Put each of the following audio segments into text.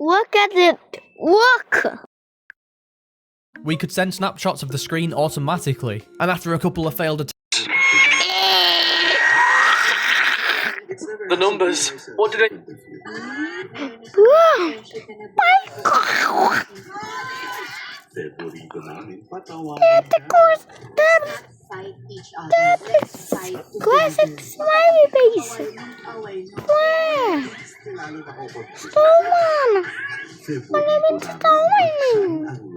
Look at it. Look. We could send snapshots of the screen automatically, and after a couple of failed attempts. The numbers. What did it? Wow. My God. Classic smiley face. Wow. Snowman. Malamig snowman.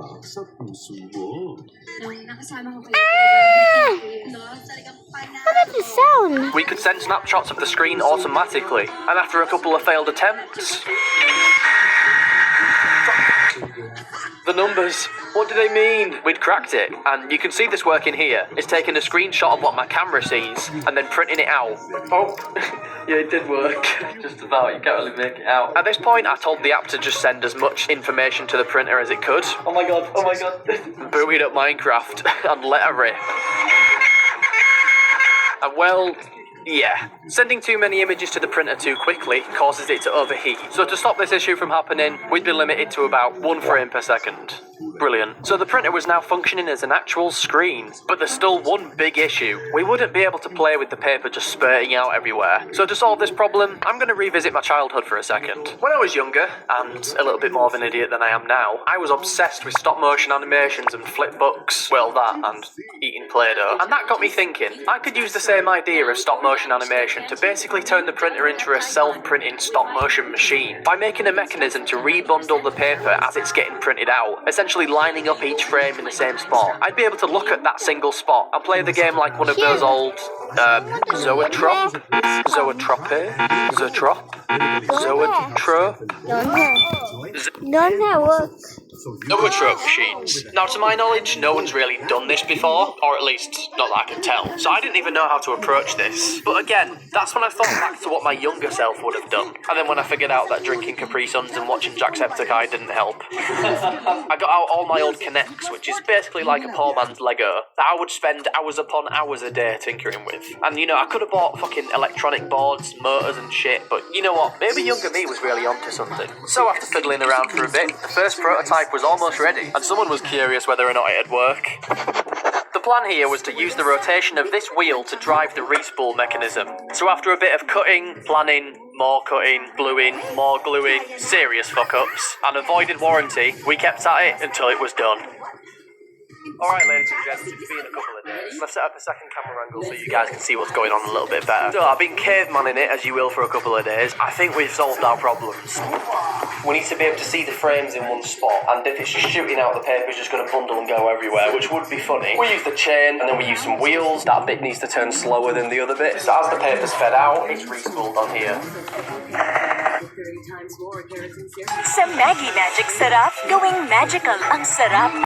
What is the sound? We could send snapshots of the screen automatically, and after a couple of failed attempts. The numbers. What do they mean? We'd cracked it, and you can see this working here. It's taking a screenshot of what my camera sees, and then printing it out. Oh, yeah, it did work. Just about, you can't really make it out. At this point, I told the app to just send as much information to the printer as it could. Oh my god, oh my god. Booted up Minecraft and let her rip. And well, yeah, sending too many images to the printer too quickly causes it to overheat. So to stop this issue from happening, we'd be limited to about 1 frame per second. Brilliant. So the printer was now functioning as an actual screen, but there's still one big issue. We wouldn't be able to play with the paper just spurting out everywhere. So to solve this problem, I'm going to revisit my childhood for a second. When I was younger, and a little bit more of an idiot than I am now, I was obsessed with stop motion animations and flip books. Well, that and eating Play-Doh. And that got me thinking, I could use the same idea of stop motion animation to basically turn the printer into a self-printing stop motion machine by making a mechanism to rebundle the paper as it's getting printed out, essentially lining up each frame in the same spot. I'd be able to look at that single spot and play the game like one of those old Zoetrope? Don't have work. Zoetrope machines. Now, to my knowledge, no one's really done this before, or at least not that I can tell. So I didn't even know how to approach this. But again, that's when I thought back to what my younger self would have done. And then when I figured out that drinking Capri Suns and watching Jacksepticeye didn't help. I got out all my old Kinects, which is basically like a poor man's Lego, that I would spend hours upon hours a day tinkering with. And you know, I could have bought fucking electronic boards, motors and shit, but you know what? Maybe younger me was really onto something. So after fiddling around for a bit, the first prototype was almost ready, and someone was curious whether or not it'd work. The plan here was to use the rotation of this wheel to drive the respool mechanism. So after a bit of cutting, planning, more cutting, gluing, more gluing, serious fuck-ups, and avoided warranty, we kept at it until it was done. Alright, ladies and gents, it's been a couple of days. I've set up a second camera angle so you guys can see what's going on a little bit better. So I've been cavemanning it, as you will, for a couple of days. I think we've solved our problems. We need to be able to see the frames in one spot, and if it's just shooting out, the paper's just going to bundle and go everywhere, which would be funny. We use the chain, and then we use some wheels. That bit needs to turn slower than the other bit. So as the paper's fed out, it's respooled on here. Sa Maggie Magic Sarap, gawing magical ang sarap.